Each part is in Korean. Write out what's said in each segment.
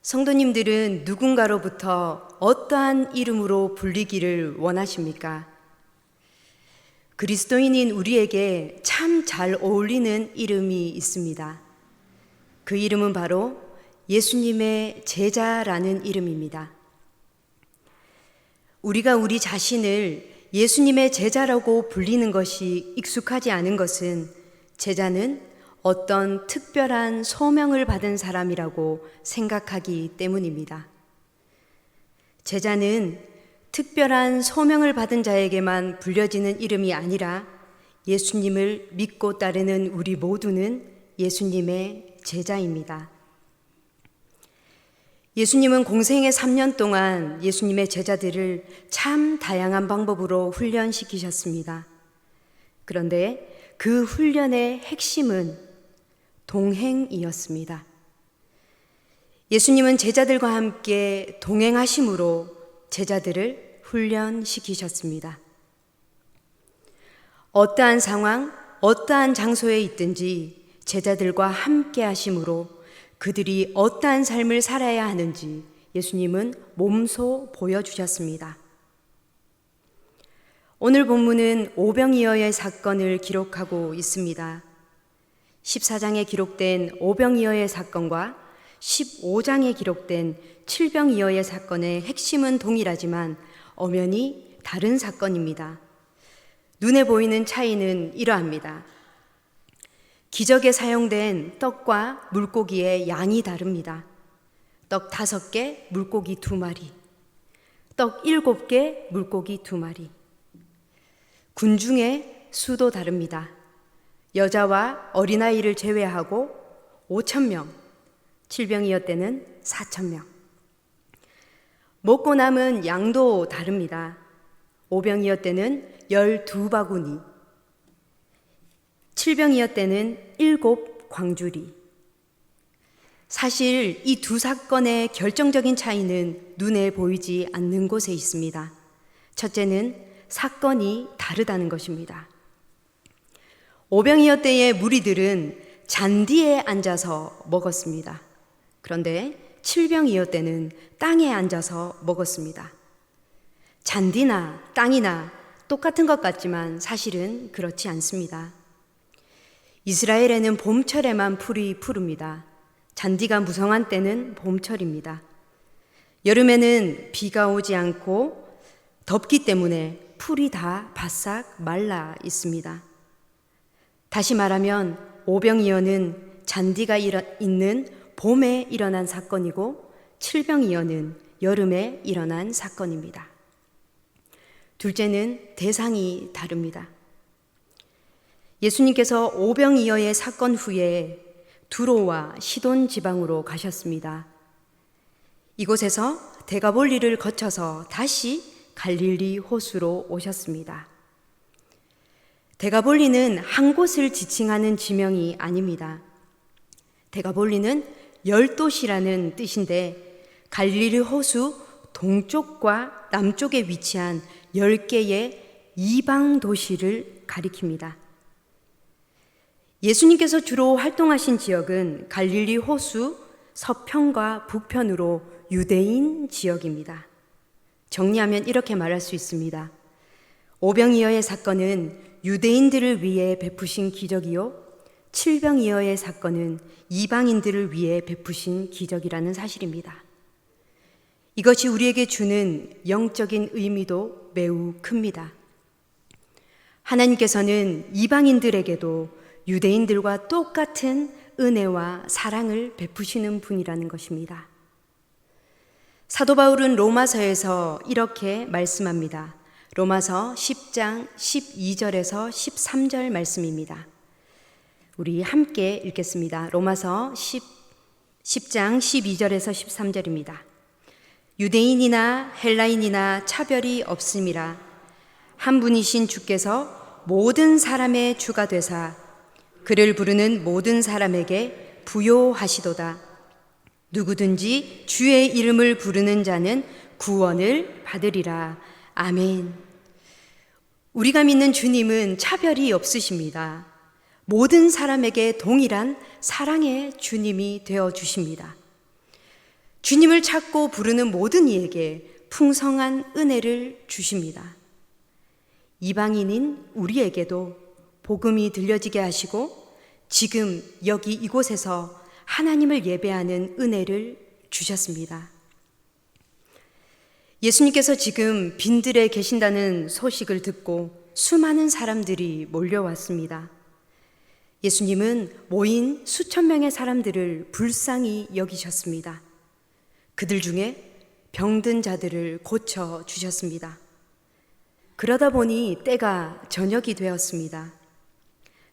성도님들은 누군가로부터 어떠한 이름으로 불리기를 원하십니까? 그리스도인인 우리에게 참 잘 어울리는 이름이 있습니다. 그 이름은 바로 예수님의 제자라는 이름입니다. 우리가 우리 자신을 예수님의 제자라고 불리는 것이 익숙하지 않은 것은 제자는 어떤 특별한 소명을 받은 사람이라고 생각하기 때문입니다. 제자는 특별한 소명을 받은 자에게만 불려지는 이름이 아니라 예수님을 믿고 따르는 우리 모두는 예수님의 제자입니다. 예수님은 공생의 3년 동안 예수님의 제자들을 참 다양한 방법으로 훈련시키셨습니다. 그런데 그 훈련의 핵심은 동행이었습니다. 예수님은 제자들과 함께 동행하심으로 제자들을 훈련시키셨습니다. 어떠한 상황, 어떠한 장소에 있든지 제자들과 함께 하심으로 그들이 어떠한 삶을 살아야 하는지 예수님은 몸소 보여주셨습니다. 오늘 본문은 오병이어의 사건을 기록하고 있습니다. 14장에 기록된 오병이어의 사건과 15장에 기록된 칠병이어의 사건의 핵심은 동일하지만 엄연히 다른 사건입니다. 눈에 보이는 차이는 이러합니다. 기적에 사용된 떡과 물고기의 양이 다릅니다. 떡 5개, 물고기 2마리. 떡 7개, 물고기 2마리. 군중의 수도 다릅니다. 여자와 어린아이를 제외하고 5,000명, 칠병이어 때는 4,000명. 먹고 남은 양도 다릅니다. 오병이어 때는 12바구니, 칠병이어 때는 7광주리. 사실 이 두 사건의 결정적인 차이는 눈에 보이지 않는 곳에 있습니다. 첫째는 사건이 다르다는 것입니다. 오병이어 때의 무리들은 잔디에 앉아서 먹었습니다. 그런데 칠병이어 때는 땅에 앉아서 먹었습니다. 잔디나 땅이나 똑같은 것 같지만 사실은 그렇지 않습니다. 이스라엘에는 봄철에만 풀이 푸릅니다. 잔디가 무성한 때는 봄철입니다. 여름에는 비가 오지 않고 덥기 때문에 풀이 다 바싹 말라 있습니다. 다시 말하면 오병이어는 잔디가 있는 봄에 일어난 사건이고 칠병이어는 여름에 일어난 사건입니다. 둘째는 대상이 다릅니다. 예수님께서 오병이어의 사건 후에 두로와 시돈 지방으로 가셨습니다. 이곳에서 데가볼리를 거쳐서 다시 갈릴리 호수로 오셨습니다. 데가볼리는 한 곳을 지칭하는 지명이 아닙니다. 데가볼리는 10도시라는 뜻인데 갈릴리 호수 동쪽과 남쪽에 위치한 10개의 이방 도시를 가리킵니다. 예수님께서 주로 활동하신 지역은 갈릴리 호수 서편과 북편으로 유대인 지역입니다. 정리하면 이렇게 말할 수 있습니다. 오병이어의 사건은 유대인들을 위해 베푸신 기적이요, 칠병이어의 사건은 이방인들을 위해 베푸신 기적이라는 사실입니다. 이것이 우리에게 주는 영적인 의미도 매우 큽니다. 하나님께서는 이방인들에게도 유대인들과 똑같은 은혜와 사랑을 베푸시는 분이라는 것입니다. 사도 바울은 로마서에서 이렇게 말씀합니다. 로마서 10장 12절에서 13절 말씀입니다. 우리 함께 읽겠습니다. 로마서 10장 12절에서 13절입니다. 유대인이나 헬라인이나 차별이 없음이라 한 분이신 주께서 모든 사람의 주가 되사 그를 부르는 모든 사람에게 부요하시도다. 누구든지 주의 이름을 부르는 자는 구원을 받으리라. 아멘. 우리가 믿는 주님은 차별이 없으십니다. 모든 사람에게 동일한 사랑의 주님이 되어 주십니다. 주님을 찾고 부르는 모든 이에게 풍성한 은혜를 주십니다. 이방인인 우리에게도 복음이 들려지게 하시고 지금 여기 이곳에서 하나님을 예배하는 은혜를 주셨습니다. 예수님께서 지금 빈들에 계신다는 소식을 듣고 수많은 사람들이 몰려왔습니다. 예수님은 모인 수천 명의 사람들을 불쌍히 여기셨습니다. 그들 중에 병든 자들을 고쳐 주셨습니다. 그러다 보니 때가 저녁이 되었습니다.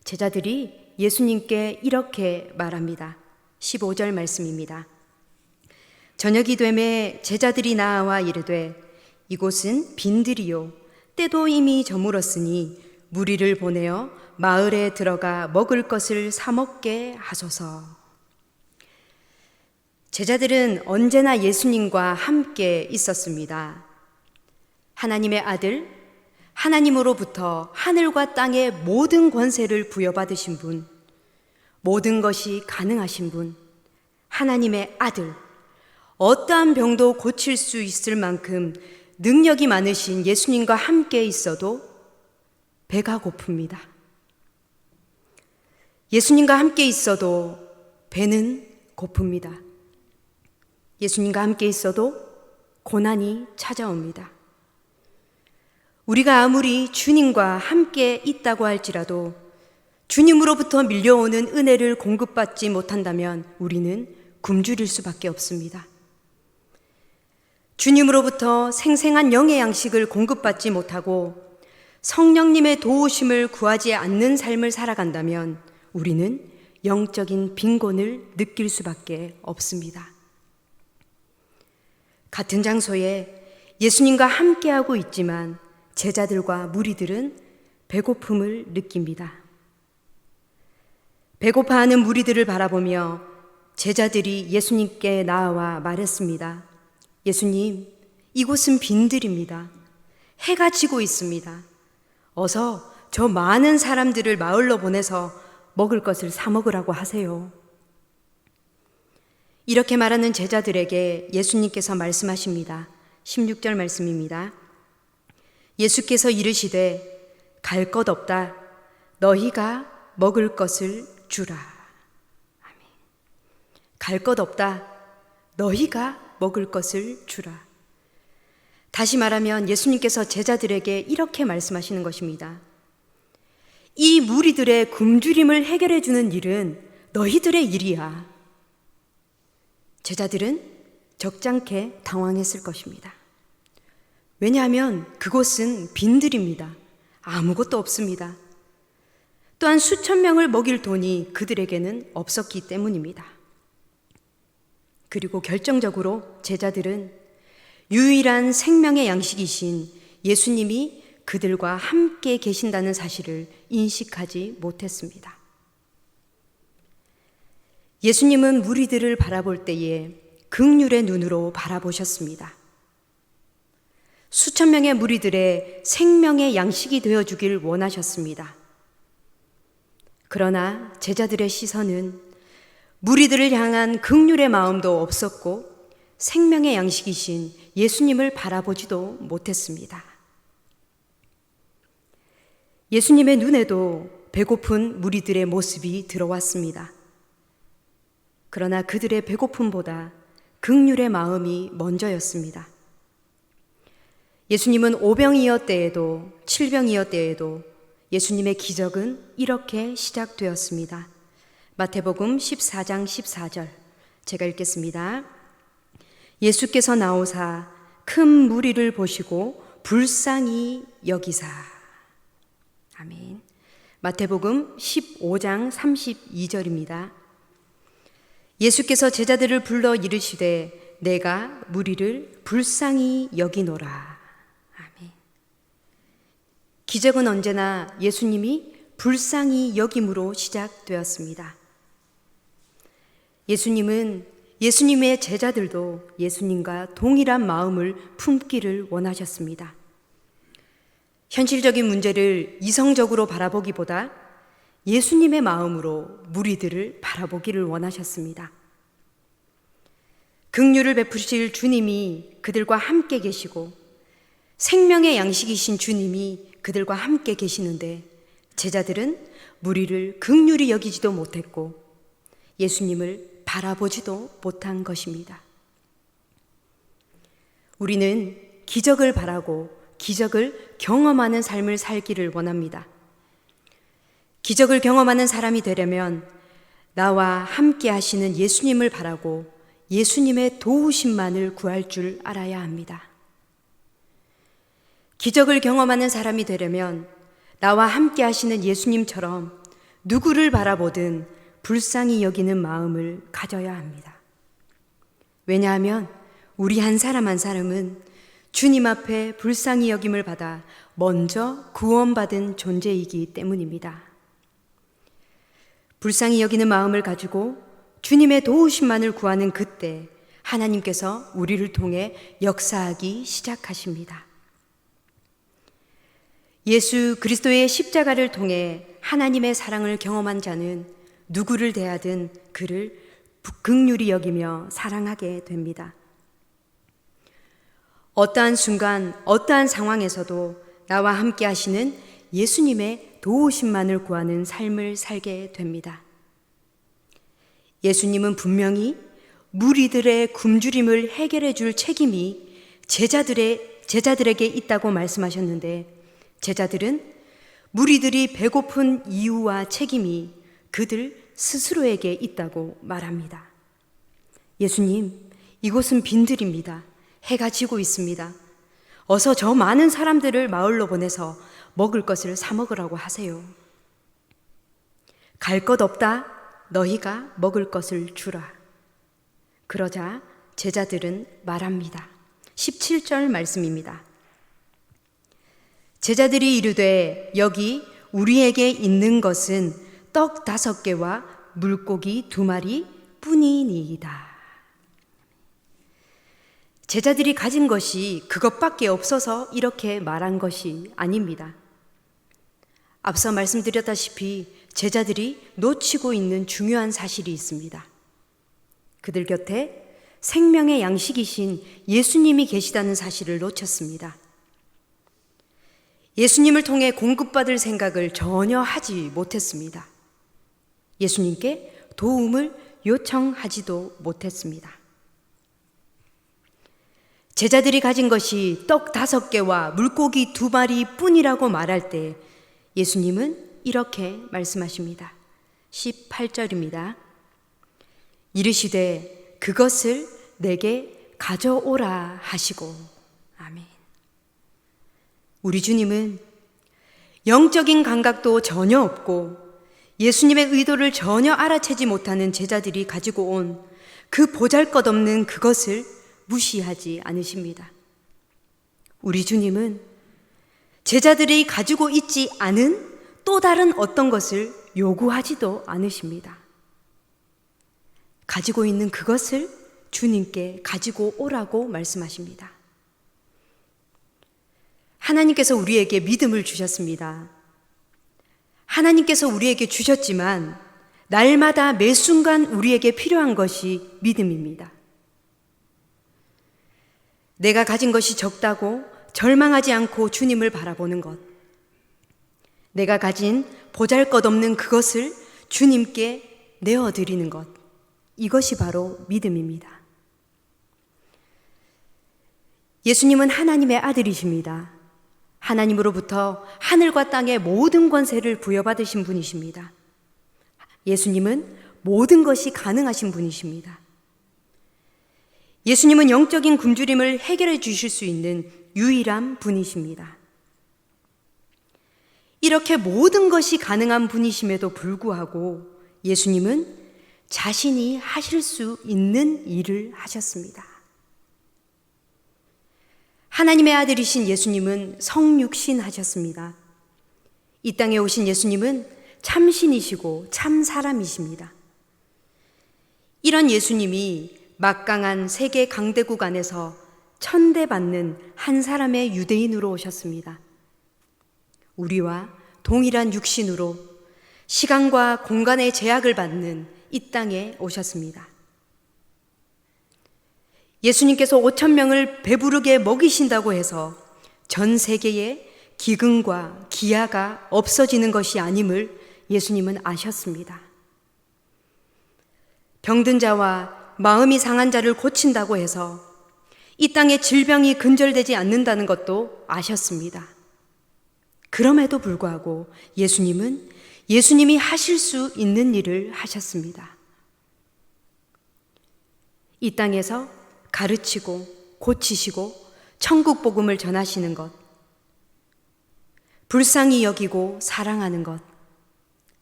제자들이 예수님께 이렇게 말합니다. 15절 말씀입니다. 저녁이 되매 제자들이 나와 이르되 이곳은 빈들이요 때도 이미 저물었으니 무리를 보내어 마을에 들어가 먹을 것을 사 먹게 하소서. 제자들은 언제나 예수님과 함께 있었습니다. 하나님의 아들, 하나님으로부터 하늘과 땅의 모든 권세를 부여받으신 분, 모든 것이 가능하신 분, 하나님의 아들, 어떠한 병도 고칠 수 있을 만큼 능력이 많으신 예수님과 함께 있어도 배가 고픕니다. 예수님과 함께 있어도 배는 고픕니다. 예수님과 함께 있어도 고난이 찾아옵니다. 우리가 아무리 주님과 함께 있다고 할지라도 주님으로부터 밀려오는 은혜를 공급받지 못한다면 우리는 굶주릴 수밖에 없습니다. 주님으로부터 생생한 영의 양식을 공급받지 못하고 성령님의 도우심을 구하지 않는 삶을 살아간다면 우리는 영적인 빈곤을 느낄 수밖에 없습니다. 같은 장소에 예수님과 함께하고 있지만 제자들과 무리들은 배고픔을 느낍니다. 배고파하는 무리들을 바라보며 제자들이 예수님께 나와 말했습니다. 예수님, 이곳은 빈들입니다. 해가 지고 있습니다. 어서 저 많은 사람들을 마을로 보내서 먹을 것을 사 먹으라고 하세요. 이렇게 말하는 제자들에게 예수님께서 말씀하십니다. 16절 말씀입니다. 예수께서 이르시되 갈 것 없다. 너희가 먹을 것을 주라. 아멘. 갈 것 없다. 너희가 먹을 것을 주라. 다시 말하면 예수님께서 제자들에게 이렇게 말씀하시는 것입니다. 이 무리들의 굶주림을 해결해 주는 일은 너희들의 일이야. 제자들은 적잖게 당황했을 것입니다. 왜냐하면 그곳은 빈들입니다. 아무것도 없습니다. 또한 수천 명을 먹일 돈이 그들에게는 없었기 때문입니다. 그리고 결정적으로 제자들은 유일한 생명의 양식이신 예수님이 그들과 함께 계신다는 사실을 인식하지 못했습니다. 예수님은 무리들을 바라볼 때에 긍휼의 눈으로 바라보셨습니다. 수천 명의 무리들의 생명의 양식이 되어주길 원하셨습니다. 그러나 제자들의 시선은 무리들을 향한 긍휼의 마음도 없었고 생명의 양식이신 예수님을 바라보지도 못했습니다. 예수님의 눈에도 배고픈 무리들의 모습이 들어왔습니다. 그러나 그들의 배고픔보다 긍휼의 마음이 먼저였습니다. 예수님은 오병이어때에도 칠병이어때에도 예수님의 기적은 이렇게 시작되었습니다. 마태복음 14장 14절 제가 읽겠습니다. 예수께서 나오사 큰 무리를 보시고 불쌍히 여기사. 아멘. 마태복음 15장 32절입니다. 예수께서 제자들을 불러 이르시되 내가 무리를 불쌍히 여기노라. 아멘. 기적은 언제나 예수님이 불쌍히 여김으로 시작되었습니다. 예수님은 예수님의 제자들도 예수님과 동일한 마음을 품기를 원하셨습니다. 현실적인 문제를 이성적으로 바라보기보다 예수님의 마음으로 무리들을 바라보기를 원하셨습니다. 긍휼을 베푸실 주님이 그들과 함께 계시고 생명의 양식이신 주님이 그들과 함께 계시는데 제자들은 무리를 긍휼히 여기지도 못했고 예수님을 바라보지도 못한 것입니다. 우리는 기적을 바라고 기적을 경험하는 삶을 살기를 원합니다. 기적을 경험하는 사람이 되려면 나와 함께 하시는 예수님을 바라고 예수님의 도우심만을 구할 줄 알아야 합니다. 기적을 경험하는 사람이 되려면 나와 함께 하시는 예수님처럼 누구를 바라보든 불쌍히 여기는 마음을 가져야 합니다. 왜냐하면 우리 한 사람 한 사람은 주님 앞에 불쌍히 여김을 받아 먼저 구원받은 존재이기 때문입니다. 불쌍히 여기는 마음을 가지고 주님의 도우심만을 구하는 그때 하나님께서 우리를 통해 역사하기 시작하십니다. 예수 그리스도의 십자가를 통해 하나님의 사랑을 경험한 자는 누구를 대하든 그를 긍휼히 여기며 사랑하게 됩니다. 어떠한 순간, 어떠한 상황에서도 나와 함께 하시는 예수님의 도우심만을 구하는 삶을 살게 됩니다. 예수님은 분명히 무리들의 굶주림을 해결해 줄 책임이 제자들에게 있다고 말씀하셨는데 제자들은 무리들이 배고픈 이유와 책임이 그들 스스로에게 있다고 말합니다. 예수님, 이곳은 빈들입니다. 해가 지고 있습니다. 어서 저 많은 사람들을 마을로 보내서 먹을 것을 사 먹으라고 하세요. 갈 것 없다. 너희가 먹을 것을 주라. 그러자 제자들은 말합니다. 17절 말씀입니다. 제자들이 이르되 여기 우리에게 있는 것은 떡 5개와 물고기 2마리 뿐이니이다. 제자들이 가진 것이 그것밖에 없어서 이렇게 말한 것이 아닙니다. 앞서 말씀드렸다시피 제자들이 놓치고 있는 중요한 사실이 있습니다. 그들 곁에 생명의 양식이신 예수님이 계시다는 사실을 놓쳤습니다. 예수님을 통해 공급받을 생각을 전혀 하지 못했습니다. 예수님께 도움을 요청하지도 못했습니다. 제자들이 가진 것이 떡 5개와 물고기 2마리 뿐이라고 말할 때 예수님은 이렇게 말씀하십니다. 18절입니다. 이르시되 그것을 내게 가져오라 하시고. 아멘. 우리 주님은 영적인 감각도 전혀 없고 예수님의 의도를 전혀 알아채지 못하는 제자들이 가지고 온 그 보잘것없는 그것을 무시하지 않으십니다. 우리 주님은 제자들이 가지고 있지 않은 또 다른 어떤 것을 요구하지도 않으십니다. 가지고 있는 그것을 주님께 가지고 오라고 말씀하십니다. 하나님께서 우리에게 믿음을 주셨습니다. 하나님께서 우리에게 주셨지만 날마다 매 순간 우리에게 필요한 것이 믿음입니다. 내가 가진 것이 적다고 절망하지 않고 주님을 바라보는 것, 내가 가진 보잘것없는 그것을 주님께 내어드리는 것, 이것이 바로 믿음입니다. 예수님은 하나님의 아들이십니다. 하나님으로부터 하늘과 땅의 모든 권세를 부여받으신 분이십니다. 예수님은 모든 것이 가능하신 분이십니다. 예수님은 영적인 굶주림을 해결해 주실 수 있는 유일한 분이십니다. 이렇게 모든 것이 가능한 분이심에도 불구하고 예수님은 자신이 하실 수 있는 일을 하셨습니다. 하나님의 아들이신 예수님은 성육신 하셨습니다. 이 땅에 오신 예수님은 참신이시고 참 사람이십니다. 이런 예수님이 막강한 세계 강대국 안에서 천대받는 한 사람의 유대인으로 오셨습니다. 우리와 동일한 육신으로 시간과 공간의 제약을 받는 이 땅에 오셨습니다. 예수님께서 5천 명을 배부르게 먹이신다고 해서 전 세계에 기근과 기아가 없어지는 것이 아님을 예수님은 아셨습니다. 병든 자와 마음이 상한 자를 고친다고 해서 이 땅에 질병이 근절되지 않는다는 것도 아셨습니다. 그럼에도 불구하고 예수님은 예수님이 하실 수 있는 일을 하셨습니다. 이 땅에서 가르치고 고치시고 천국 복음을 전하시는 것, 불쌍히 여기고 사랑하는 것,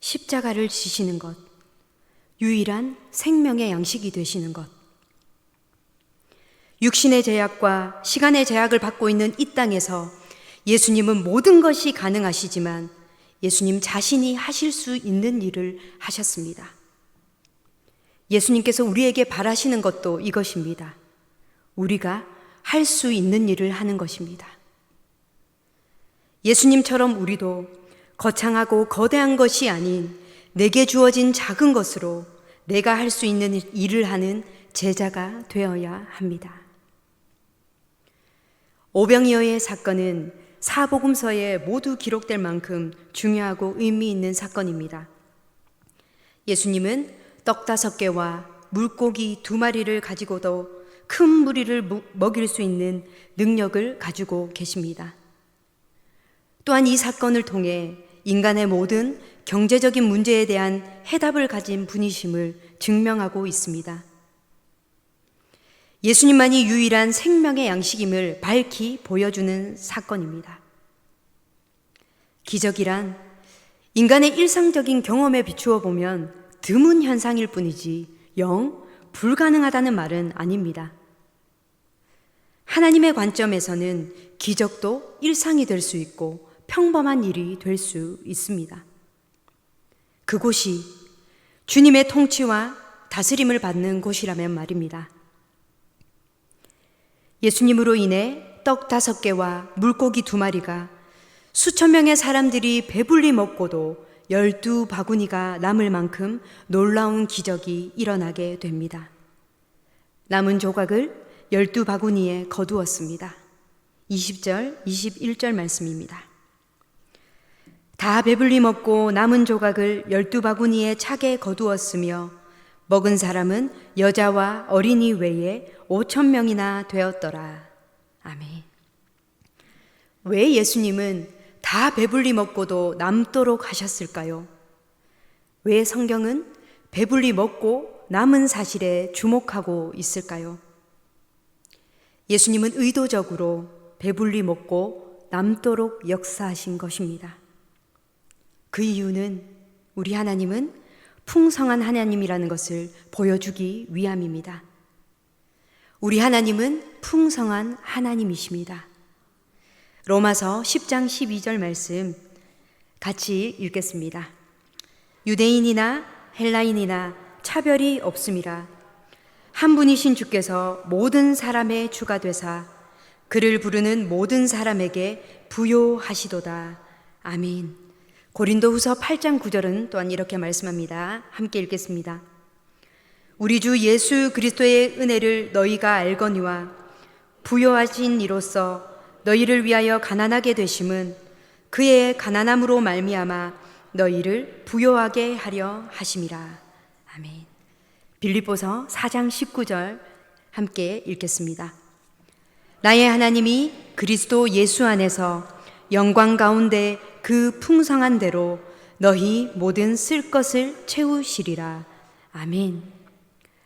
십자가를 지시는 것, 유일한 생명의 양식이 되시는 것, 육신의 제약과 시간의 제약을 받고 있는 이 땅에서 예수님은 모든 것이 가능하시지만 예수님 자신이 하실 수 있는 일을 하셨습니다. 예수님께서 우리에게 바라시는 것도 이것입니다. 우리가 할 수 있는 일을 하는 것입니다. 예수님처럼 우리도 거창하고 거대한 것이 아닌 내게 주어진 작은 것으로 내가 할 수 있는 일을 하는 제자가 되어야 합니다. 오병이어의 사건은 사복음서에 모두 기록될 만큼 중요하고 의미 있는 사건입니다. 예수님은 떡 5개와 물고기 2마리를 가지고도 큰 무리를 먹일 수 있는 능력을 가지고 계십니다. 또한 이 사건을 통해 인간의 모든 경제적인 문제에 대한 해답을 가진 분이심을 증명하고 있습니다. 예수님만이 유일한 생명의 양식임을 밝히 보여주는 사건입니다. 기적이란 인간의 일상적인 경험에 비추어 보면 드문 현상일 뿐이지 영 불가능하다는 말은 아닙니다. 하나님의 관점에서는 기적도 일상이 될 수 있고 평범한 일이 될 수 있습니다. 그곳이 주님의 통치와 다스림을 받는 곳이라면 말입니다. 예수님으로 인해 떡 5개와 물고기 2마리가 수천 명의 사람들이 배불리 먹고도 12바구니가 남을 만큼 놀라운 기적이 일어나게 됩니다. 남은 조각을 12바구니에 거두었습니다. 20절, 21절 말씀입니다. 다 배불리 먹고 남은 조각을 12바구니에 차게 거두었으며 먹은 사람은 여자와 어린이 외에 5천 명이나 되었더라. 아멘. 왜 예수님은 다 배불리 먹고도 남도록 하셨을까요? 왜 성경은 배불리 먹고 남은 사실에 주목하고 있을까요? 예수님은 의도적으로 배불리 먹고 남도록 역사하신 것입니다. 그 이유는 우리 하나님은 풍성한 하나님이라는 것을 보여주기 위함입니다. 우리 하나님은 풍성한 하나님이십니다. 로마서 10장 12절 말씀 같이 읽겠습니다. 유대인이나 헬라인이나 차별이 없음이라. 한 분이신 주께서 모든 사람의 주가 되사 그를 부르는 모든 사람에게 부요하시도다. 아멘. 고린도후서 8장 9절은 또한 이렇게 말씀합니다. 함께 읽겠습니다. 우리 주 예수 그리스도의 은혜를 너희가 알거니와 부요하신 이로써 너희를 위하여 가난하게 되심은 그의 가난함으로 말미암아 너희를 부요하게 하려 하심이라. 아멘. 빌립보서 4장 19절 함께 읽겠습니다. 나의 하나님이 그리스도 예수 안에서 영광 가운데 그 풍성한 대로 너희 모든 쓸 것을 채우시리라. 아멘.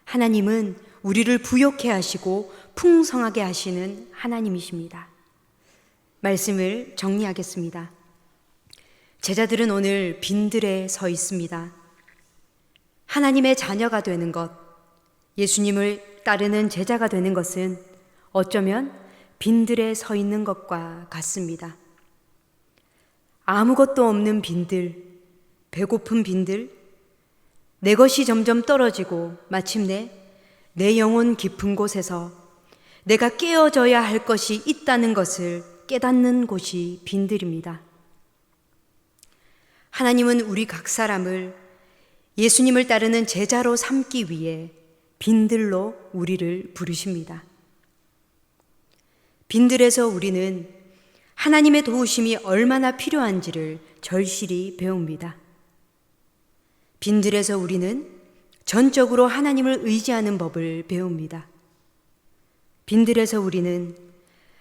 하나님은 우리를 부요케 하시고 풍성하게 하시는 하나님이십니다. 말씀을 정리하겠습니다. 제자들은 오늘 빈들에 서 있습니다. 하나님의 자녀가 되는 것, 예수님을 따르는 제자가 되는 것은 어쩌면 빈들에 서 있는 것과 같습니다. 아무것도 없는 빈들, 배고픈 빈들, 내 것이 점점 떨어지고 마침내 내 영혼 깊은 곳에서 내가 깨어져야 할 것이 있다는 것을 깨닫는 곳이 빈들입니다. 하나님은 우리 각 사람을 예수님을 따르는 제자로 삼기 위해 빈들로 우리를 부르십니다. 빈들에서 우리는 하나님의 도우심이 얼마나 필요한지를 절실히 배웁니다. 빈들에서 우리는 전적으로 하나님을 의지하는 법을 배웁니다. 빈들에서 우리는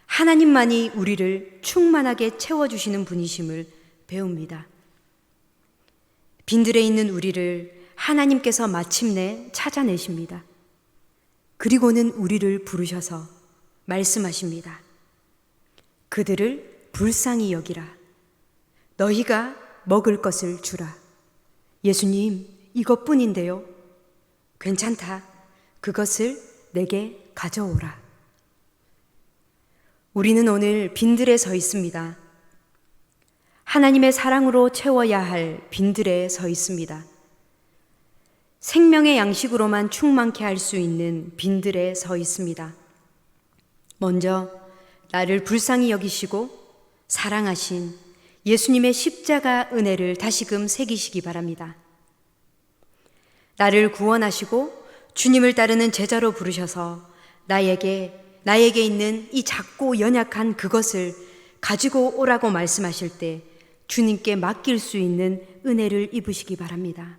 하나님만이 우리를 충만하게 채워주시는 분이심을 배웁니다. 빈들에 있는 우리를 하나님께서 마침내 찾아내십니다. 그리고는 우리를 부르셔서 말씀하십니다. 그들을 불쌍히 여기라. 너희가 먹을 것을 주라. 예수님, 이것뿐인데요. 괜찮다. 그것을 내게 가져오라. 우리는 오늘 빈들에 서 있습니다. 하나님의 사랑으로 채워야 할 빈들에 서 있습니다. 생명의 양식으로만 충만케 할 수 있는 빈들에 서 있습니다. 먼저 나를 불쌍히 여기시고 사랑하신 예수님의 십자가 은혜를 다시금 새기시기 바랍니다. 나를 구원하시고 주님을 따르는 제자로 부르셔서 나에게 있는 이 작고 연약한 그것을 가지고 오라고 말씀하실 때 주님께 맡길 수 있는 은혜를 입으시기 바랍니다.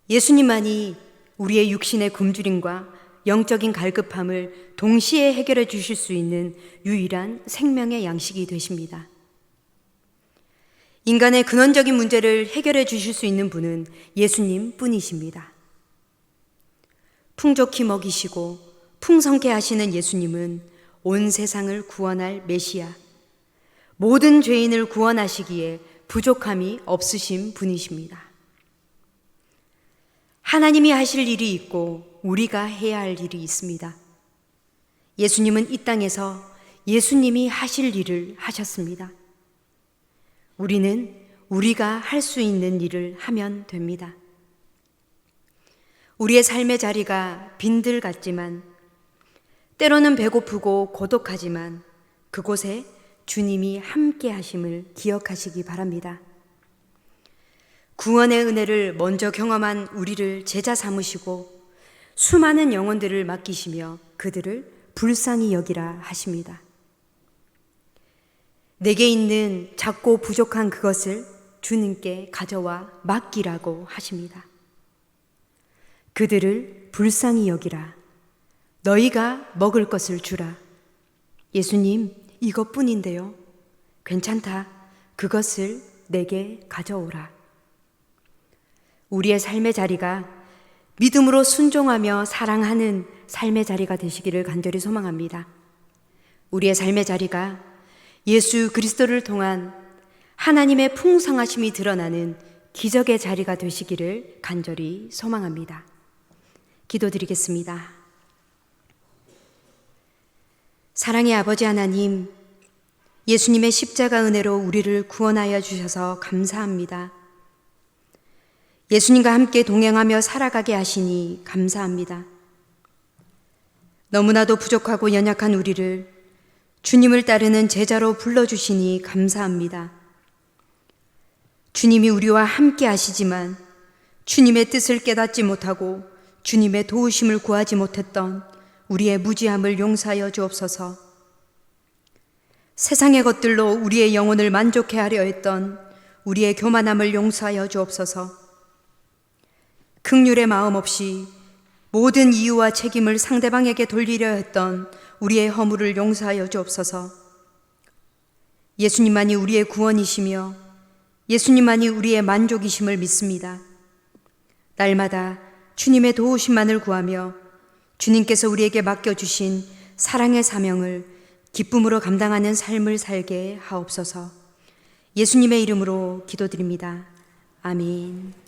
예수님만이 우리의 육신의 굶주림과 영적인 갈급함을 동시에 해결해 주실 수 있는 유일한 생명의 양식이 되십니다. 인간의 근원적인 문제를 해결해 주실 수 있는 분은 예수님 뿐이십니다. 풍족히 먹이시고 풍성케 하시는 예수님은 온 세상을 구원할 메시아, 모든 죄인을 구원하시기에 부족함이 없으신 분이십니다. 하나님이 하실 일이 있고 우리가 해야 할 일이 있습니다. 예수님은 이 땅에서 예수님이 하실 일을 하셨습니다. 우리는 우리가 할 수 있는 일을 하면 됩니다. 우리의 삶의 자리가 빈들 같지만, 때로는 배고프고 고독하지만 그곳에 주님이 함께 하심을 기억하시기 바랍니다. 구원의 은혜를 먼저 경험한 우리를 제자 삼으시고 수많은 영혼들을 맡기시며 그들을 불쌍히 여기라 하십니다. 내게 있는 작고 부족한 그것을 주님께 가져와 맡기라고 하십니다. 그들을 불쌍히 여기라. 너희가 먹을 것을 주라. 예수님, 이것뿐인데요. 괜찮다. 그것을 내게 가져오라. 우리의 삶의 자리가 믿음으로 순종하며 사랑하는 삶의 자리가 되시기를 간절히 소망합니다. 우리의 삶의 자리가 예수 그리스도를 통한 하나님의 풍성하심이 드러나는 기적의 자리가 되시기를 간절히 소망합니다. 기도드리겠습니다. 사랑의 아버지 하나님, 예수님의 십자가 은혜로 우리를 구원하여 주셔서 감사합니다. 예수님과 함께 동행하며 살아가게 하시니 감사합니다. 너무나도 부족하고 연약한 우리를 주님을 따르는 제자로 불러주시니 감사합니다. 주님이 우리와 함께 하시지만 주님의 뜻을 깨닫지 못하고 주님의 도우심을 구하지 못했던 우리의 무지함을 용서하여 주옵소서. 세상의 것들로 우리의 영혼을 만족해 하려 했던 우리의 교만함을 용서하여 주옵소서. 긍휼의 마음 없이 모든 이유와 책임을 상대방에게 돌리려 했던 우리의 허물을 용서하여 주옵소서. 예수님만이 우리의 구원이시며 예수님만이 우리의 만족이심을 믿습니다. 날마다 주님의 도우심만을 구하며 주님께서 우리에게 맡겨주신 사랑의 사명을 기쁨으로 감당하는 삶을 살게 하옵소서. 예수님의 이름으로 기도드립니다. 아멘.